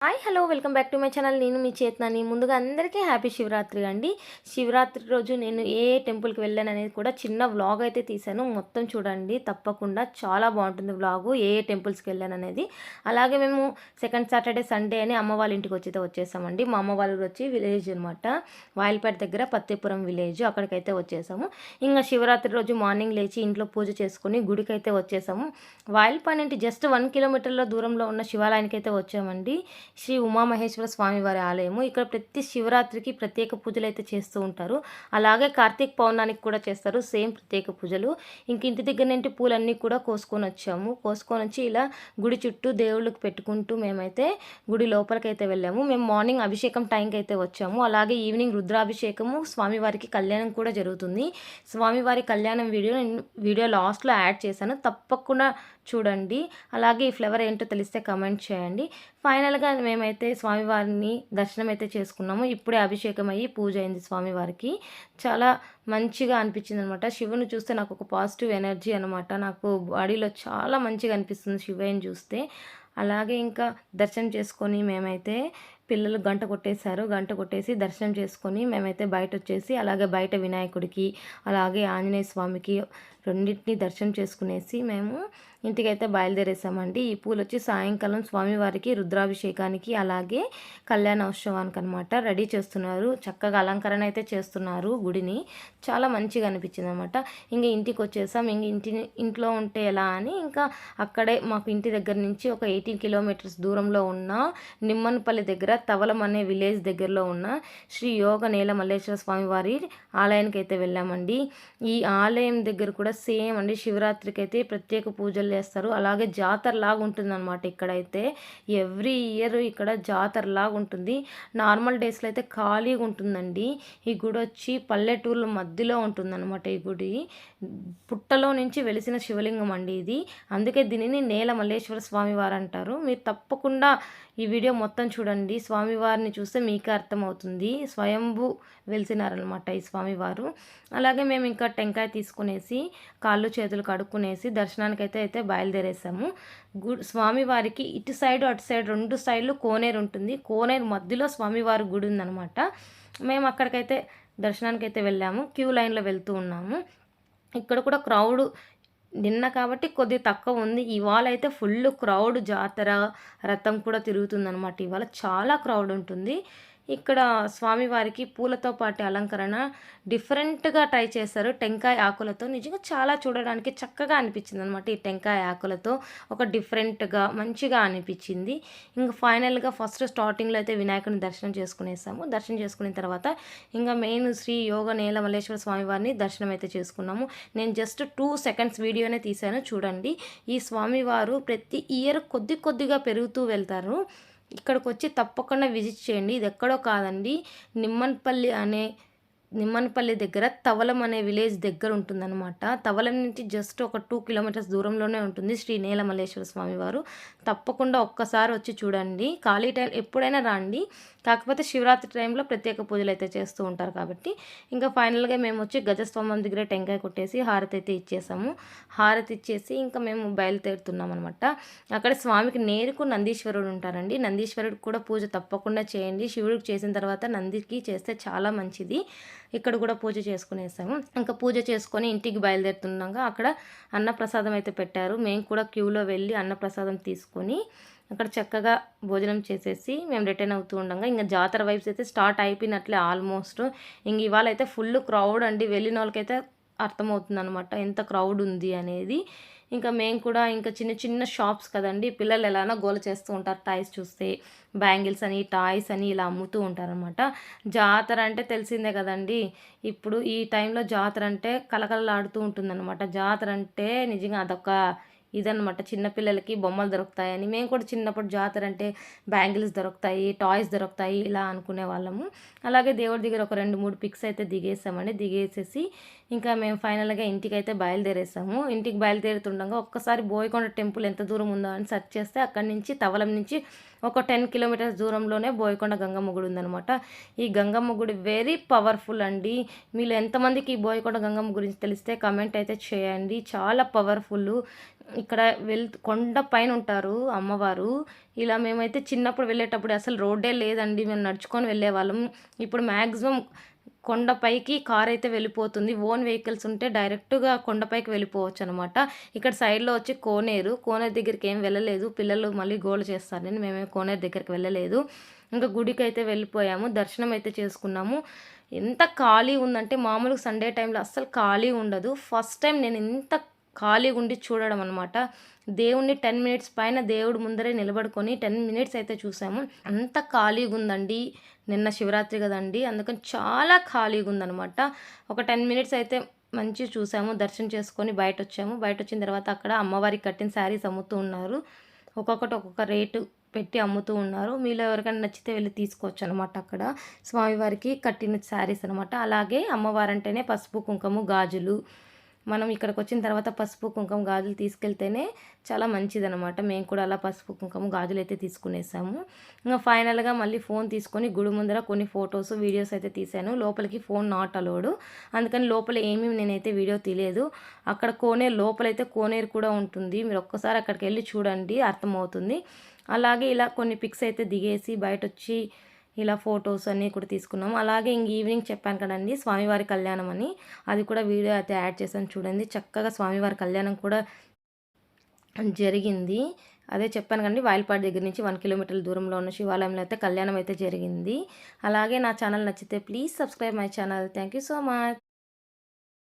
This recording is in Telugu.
Hi hello welcome back to my channel. నేను మీ చేతనాని. ముందుగా అందరికీ హ్యాపీ శివరాత్రి అండి. శివరాత్రి రోజు నేను ఏ టెంపుల్కి వెళ్ళాను అనేది కూడా చిన్న వ్లాగ్ అయితే తీశాను. మొత్తం చూడండి తప్పకుండా. చాలా బాగుంటుంది వ్లాగు, ఏ టెంపుల్స్కి వెళ్ళాను అనేది. అలాగే మేము సెకండ్ సాటర్డే సండే అని అమ్మ వాళ్ళ ఇంటికి వచ్చేసామండి. మా అమ్మ వాళ్ళు వచ్చి విలేజ్ అనమాట, వాయిల్పేట దగ్గర పత్తేపురం విలేజ్, అక్కడికైతే వచ్చేసాము. ఇంకా శివరాత్రి రోజు మార్నింగ్ లేచి ఇంట్లో పూజ చేసుకుని గుడికి అయితే వచ్చేసాము. వాయిల్పేట నుండి జస్ట్ 1 కిలోమీటర్ల దూరంలో ఉన్న శివాలయానికి అయితే వచ్చామండి. శ్రీ ఉమామహేశ్వర స్వామివారి ఆలయము. ఇక్కడ ప్రతి శివరాత్రికి ప్రత్యేక పూజలు అయితే చేస్తూ ఉంటారు. అలాగే కార్తీక పౌర్ణానికి కూడా చేస్తారు సేమ్ ప్రత్యేక పూజలు. ఇంక ఇంటి దగ్గర నుండి పూలన్నీ కూడా కోసుకొని వచ్చి ఇలా గుడి చుట్టూ దేవుళ్ళకి పెట్టుకుంటూ మేమైతే గుడి లోపలికైతే వెళ్ళాము. మేము మార్నింగ్ అభిషేకం టైంకి అయితే వచ్చాము. అలాగే ఈవినింగ్ రుద్రాభిషేకము, స్వామివారికి కళ్యాణం కూడా జరుగుతుంది. స్వామివారి కళ్యాణం వీడియో లాస్ట్లో యాడ్ చేశాను, తప్పకుండా చూడండి. అలాగే ఈ ఫ్లేవర్ ఏంటో తెలిస్తే కమెంట్ చేయండి. ఫైనల్గా మేమైతే స్వామివారిని దర్శనం అయితే చేసుకున్నాము. ఇప్పుడే అభిషేకం అయ్యి పూజ అయింది స్వామివారికి. చాలా మంచిగా అనిపించింది అనమాట. శివుని చూస్తే నాకు ఒక పాజిటివ్ ఎనర్జీ అనమాట. నాకు బాడీలో చాలా మంచిగా అనిపిస్తుంది శివయ్యని చూస్తే. అలాగే ఇంకా దర్శనం చేసుకొని మేమైతే పిల్లలు గంట కొట్టేసి దర్శనం చేసుకొని మేమైతే బయట వచ్చేసి, అలాగే బయట వినాయకుడికి అలాగే ఆంజనేయ స్వామికి రెండింటిని దర్శనం చేసుకునేసి మేము ఇంటికైతే బయలుదేరేసామండి. ఈ పూలు వచ్చి సాయంకాలం స్వామివారికి రుద్రాభిషేకానికి అలాగే కళ్యాణోత్సవానికి అనమాట రెడీ చేస్తున్నారు. చక్కగా అలంకరణ అయితే చేస్తున్నారు గుడిని. చాలా మంచిగా అనిపించింది అనమాట. ఇంక ఇంటికి వచ్చేసాం. ఇంట్లో ఉంటే ఎలా అని ఇంకా అక్కడే మాకు ఇంటి దగ్గర నుంచి ఒక 18 కిలోమీటర్స్ దూరంలో ఉన్న నిమ్మన్పల్లి దగ్గర తవలం అనే విలేజ్ దగ్గరలో ఉన్న శ్రీ యోగ నేల మల్లేశ్వర స్వామి వారి ఆలయానికి అయితే వెళ్ళామండి. ఈ ఆలయం దగ్గర కూడా సేమ్ అండి, శివరాత్రికి అయితే ప్రత్యేక పూజలు చేస్తారు. అలాగే జాతరలాగా ఉంటుందన్నమాట. ఇక్కడైతే ఎవ్రీ ఇయర్ ఇక్కడ జాతరలాగా ఉంటుంది. నార్మల్ డేస్లో అయితే ఖాళీగా ఉంటుందండి. ఈ గుడి వచ్చి పల్లెటూర్ల మధ్యలో ఉంటుందన్నమాట. ఈ గుడి పుట్టలో నుంచి వెలిసిన శివలింగం అండి ఇది. అందుకే దీనిని నేల మల్లేశ్వర స్వామి వారు అంటారు. మీరు తప్పకుండా ఈ వీడియో మొత్తం చూడండి. స్వామివారిని చూస్తే మీకే అర్థమవుతుంది. స్వయంభూ వెలిసినారనమాట ఈ స్వామివారు. అలాగే మేము ఇంకా టెంకాయ తీసుకునేసి కాళ్ళు చేతులు కడుక్కునేసి దర్శనానికి అయితే బయలుదేరేసాము. స్వామివారికి ఇటు సైడు అటు సైడ్ 2 సైడ్లు కోనేరు ఉంటుంది. కోనేరు మధ్యలో స్వామివారి గుడి ఉందనమాట. మేము అక్కడికైతే దర్శనానికి అయితే వెళ్ళాము. క్యూ లైన్లో వెళ్తూ ఉన్నాము. ఇక్కడ కూడా క్రౌడ్ నిన్న కాబట్టి కొద్దిగా తక్కువ ఉంది. ఇవాళ అయితే ఫుల్ క్రౌడ్, జాతర రథం కూడా తిరుగుతుందనమాట. ఇవాళ చాలా క్రౌడ్ ఉంటుంది. ఇక్కడ స్వామివారికి పూలతో పాటు అలంకరణ డిఫరెంట్గా ట్రై చేశారు. టెంకాయ ఆకులతో నిజంగా చాలా చూడడానికి చక్కగా అనిపించింది అనమాట. ఈ టెంకాయ ఆకులతో ఒక డిఫరెంట్గా మంచిగా అనిపించింది. ఇంకా ఫైనల్గా ఫస్ట్ స్టార్టింగ్లో అయితే వినాయకుని దర్శనం చేసుకునేసాము. దర్శనం చేసుకున్న తర్వాత ఇంకా మెయిన్ శ్రీ యోగ నేల మల్లేశ్వర స్వామి వారిని దర్శనం అయితే చేసుకున్నాము. నేను జస్ట్ 2 సెకండ్స్ వీడియోనే తీశాను, చూడండి. ఈ స్వామివారు ప్రతి ఇయర్ కొద్దిగా పెరుగుతూ వెళ్తారు. ఇక్కడికి వచ్చి తప్పకుండా విజిట్ చేయండి. ఇది ఎక్కడో కాదండి, నిమ్మన్పల్లి దగ్గర తవలం అనే విలేజ్ దగ్గర ఉంటుందన్నమాట. తవలం నుంచి జస్ట్ ఒక 2 కిలోమీటర్స్ దూరంలోనే ఉంటుంది శ్రీ నీలమల్లేశ్వర స్వామి వారు. తప్పకుండా ఒక్కసారి వచ్చి చూడండి. ఖాళీ టైం ఎప్పుడైనా రండి. కాకపోతే శివరాత్రి టైంలో ప్రత్యేక పూజలు అయితే చేస్తూ ఉంటారు కాబట్టి. ఇంకా ఫైనల్గా మేము వచ్చి గజస్తంభం దగ్గర టెంకాయ కొట్టేసి హారతి అయితే ఇచ్చేసాము. హారతి ఇచ్చేసి ఇంకా మేము బయలుదేరుతున్నాం అనమాట. అక్కడ స్వామికి నేరుకు నందీశ్వరుడు ఉంటారండి. నందీశ్వరుడికి కూడా పూజ తప్పకుండా చేయండి. శివుడికి చేసిన తర్వాత నందికి చేస్తే చాలా మంచిది. ఇక్కడ కూడా పూజ చేసుకునేసాము. ఇంకా పూజ చేసుకొని ఇంటికి బయలుదేరుతున్నాగా అక్కడ అన్నప్రసాదం అయితే పెట్టారు. మేము కూడా క్యూలో వెళ్ళి అన్నప్రసాదం తీసుకొని అక్కడ చక్కగా భోజనం చేసేసి మేము రిటర్న్ అవుతూ ఉండగా ఇంకా జాతర వైబ్స్ అయితే స్టార్ట్ అయిపోయినట్లే ఆల్మోస్ట్. ఇంక ఇవాళ అయితే ఫుల్ క్రౌడ్ అండి. వెళ్ళిన వాళ్ళకైతే అర్థమవుతుంది అనమాట ఎంత క్రౌడ్ ఉంది అనేది. ఇంకా మేము కూడా ఇంకా చిన్న షాప్స్ కదండి, పిల్లలు ఎలానో గోల చేస్తూ ఉంటారు టాయ్స్ చూస్తే. బ్యాంగిల్స్ అని టాయ్స్ అని ఇలా అమ్ముతూ ఉంటారనమాట. జాతర అంటే తెలిసిందే కదండి. ఇప్పుడు ఈ టైంలో జాతర అంటే కలకలలాడుతూ ఉంటుందన్నమాట. జాతర అంటే నిజంగా అదొక ఇదనమాట. చిన్నపిల్లలకి బొమ్మలు దొరుకుతాయని మేము కూడా చిన్నప్పుడు జాతర అంటే బ్యాంగిల్స్ దొరుకుతాయి, టాయ్స్ దొరుకుతాయి ఇలా అనుకునే వాళ్ళము. అలాగే దేవుడి దగ్గర ఒక 2-3 పిక్స్ అయితే దిగేసామండి. దిగేసేసి ఇంకా మేము ఫైనల్గా ఇంటికైతే బయలుదేరేసాము. ఇంటికి బయలుదేరుతుండగా ఒక్కసారి బోయకొండ టెంపుల్ ఎంత దూరం ఉందో అని సెర్చ్ చేస్తే అక్కడి నుంచి తవలం నుంచి ఒక 10 కిలోమీటర్స్ దూరంలోనే బోయకొండ గంగమ్మ గుడి ఉందనమాట. ఈ గంగమ్మ గుడి వెరీ పవర్ఫుల్ అండి. మీరు ఎంతమందికి ఈ బోయకొండ గంగమ్మ గురించి తెలిస్తే కమెంట్ అయితే చేయండి. చాలా పవర్ఫుల్. ఇక్కడ కొండ పైన ఉంటారు అమ్మవారు. ఇలా మేమైతే చిన్నప్పుడు వెళ్ళేటప్పుడు అసలు రోడ్డే లేదండి. మేము నడుచుకొని వెళ్ళేవాళ్ళం. ఇప్పుడు మ్యాక్సిమం కొండపైకి కార్ అయితే వెళ్ళిపోతుంది. ఓన్ వెహికల్స్ ఉంటే డైరెక్ట్‌గా కొండపైకి వెళ్ళిపోవచ్చనమాట. ఇక్కడ సైడ్‌లో వచ్చి కోనేరు. కోనేరు దగ్గరికి ఏం వెళ్ళలేదు. పిల్లలు మళ్ళీ గోల చేస్తారని మేమేం కోనేరు దగ్గరికి వెళ్ళలేదు. ఇంకా గుడికైతే వెళ్ళిపోయాము. దర్శనం అయితే చేసుకున్నాము. ఎంత ఖాళీ ఉందంటే మామూలుగా సండే టైంలో అస్సలు ఖాళీ ఉండదు. ఫస్ట్ టైం నేను ఇంత ఖాళీగా ఉండి చూడడం అనమాట. దేవుడిని 10 మినిట్స్ పైన దేవుడి ముందరే నిలబడుకొని 10 మినిట్స్ అయితే చూసాము. అంత ఖాళీగా ఉందండి. నిన్న శివరాత్రి కదండీ! అందుకని చాలా ఖాళీగా ఉందనమాట. ఒక 10 మినిట్స్ అయితే మంచిగా చూసాము. దర్శనం చేసుకొని బయటొచ్చాము. బయటొచ్చిన తర్వాత అక్కడ అమ్మవారికి కట్టిన శారీస్ అమ్ముతూ ఉన్నారు. ఒక్కొక్కటి ఒక్కొక్క రేటు పెట్టి అమ్ముతూ ఉన్నారు. మీలో ఎవరికైనా నచ్చితే వెళ్ళి తీసుకోవచ్చు అనమాట. అక్కడ స్వామివారికి కట్టిన శారీస్ అనమాట. అలాగే అమ్మవారంటేనే పసుపు, కుంకుమ, గాజులు. మనం ఇక్కడికి వచ్చిన తర్వాత పసుపు, కుంకుమ, గాజులు తీసుకెళ్తేనే చాలా మంచిదనమాట. మేము కూడా అలా పసుపు, కుంకుమ, గాజులు అయితే తీసుకునేసాము. ఇంకా ఫైనల్గా మళ్ళీ ఫోన్ తీసుకొని గుడి ముందర కొన్ని ఫొటోస్, వీడియోస్ అయితే తీశాను. లోపలికి ఫోన్ నాట్ అలౌడ్. అందుకని లోపల ఏమీ నేనైతే వీడియో తీయలేదు. అక్కడ కోనేరు లోపలైతే కోనేరు కూడా ఉంటుంది. మీరు ఒక్కసారి అక్కడికి వెళ్ళి చూడండి, అర్థమవుతుంది. అలాగే ఇలా కొన్ని పిక్స్ అయితే దిగేసి బయటొచ్చి ఇలా ఫొటోస్ అన్నీ కూడా తీసుకున్నాము. అలాగే ఇంక ఈవినింగ్ చెప్పాను కదండీ స్వామివారి కళ్యాణం అని, అది కూడా వీడియో అయితే యాడ్ చేశాను చూడండి. చక్కగా స్వామివారి కళ్యాణం కూడా జరిగింది. అదే చెప్పాను కదండీ వాయిల్పాడు దగ్గర నుంచి 1 కిలోమీటర్ల దూరంలో ఉన్న శివాలయంలో అయితే కళ్యాణం అయితే జరిగింది. అలాగే నా ఛానల్ నచ్చితే please subscribe my channel. Thank you so much.